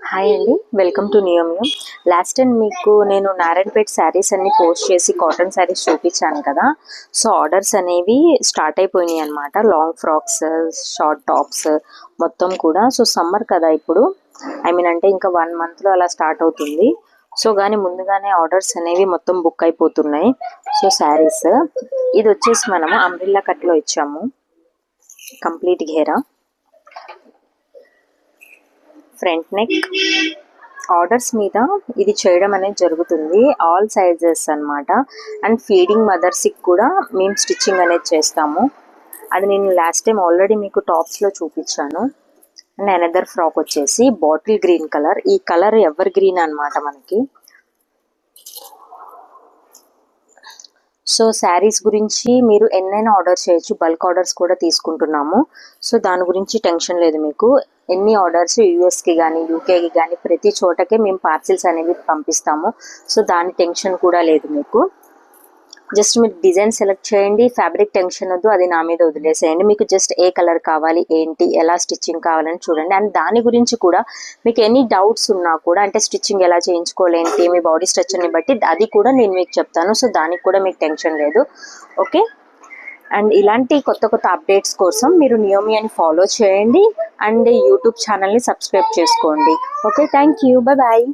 Hi అండి, welcome to నియోమియం. Last time మీకు నేను నారాయణపేట్ శారీస్ అన్ని పోస్ట్ చేసి కాటన్ శారీస్ చూపించాను కదా. సో ఆర్డర్స్ అనేవి స్టార్ట్ అయిపోయినాయి అనమాట. లాంగ్ ఫ్రాక్స్, షార్ట్ టాప్స్ మొత్తం కూడా. సో సమ్మర్ కదా ఇప్పుడు, అంటే ఇంకా 1 monthలో అలా స్టార్ట్ అవుతుంది. సో కానీ ముందుగానే ఆర్డర్స్ అనేవి మొత్తం బుక్ అయిపోతున్నాయి. సో శారీస్ ఇది వచ్చేసి మనము అంబ్రిల్లా కట్లో ఇచ్చాము, కంప్లీట్ ఘేరా, ఫ్రంట్ నెక్. ఆర్డర్స్ మీద ఇది చేయడం అనేది జరుగుతుంది, ఆల్ సైజెస్ అన్నమాట. అండ్ ఫీడింగ్ మదర్స్కి కూడా మేము స్టిచ్చింగ్ అనేది చేస్తాము. అది నేను లాస్ట్ టైం ఆల్రెడీ మీకు టాప్స్లో చూపించాను. అండ్ అనదర్ ఫ్రాక్ వచ్చేసి బాటిల్ గ్రీన్ కలర్. ఈ కలర్ ఎవర్ గ్రీన్ అన్నమాట మనకి. సో శారీస్ గురించి మీరు ఎన్నైనా ఆర్డర్ చేయొచ్చు, బల్క్ ఆర్డర్స్ కూడా తీసుకుంటున్నాము. సో దాని గురించి టెన్షన్ లేదు మీకు. ఎన్ని ఆర్డర్స్ యూఎస్కి కానీ యూకేకి కానీ ప్రతి చోటకే మేము పార్సిల్స్ అనేవి పంపిస్తాము. సో దాని టెన్షన్ కూడా లేదు మీకు. జస్ట్ మీరు డిజైన్ సెలెక్ట్ చేయండి, ఫ్యాబ్రిక్ టెన్షన్ వద్దు, అది నా మీద వదిలేసేయండి. మీకు జస్ట్ ఏ కలర్ కావాలి, ఏంటి, ఎలా స్టిచ్చింగ్ కావాలని చూడండి. అండ్ దాని గురించి కూడా మీకు ఎనీ డౌట్స్ ఉన్నా కూడా, అంటే స్టిచ్చింగ్ ఎలా చేయించుకోవాలేంటి, మీ బాడీ స్ట్రక్చర్ని బట్టి అది కూడా నేను మీకు చెప్తాను. సో దానికి కూడా మీకు టెన్షన్ లేదు, ఓకే. అండ్ ఇలాంటి కొత్త కొత్త అప్డేట్స్ కోసం మీరు నియోమియాని ఫాలో చేయండి అండ్ యూట్యూబ్ ఛానల్ని సబ్స్క్రైబ్ చేసుకోండి. Okay, thank you, bye bye.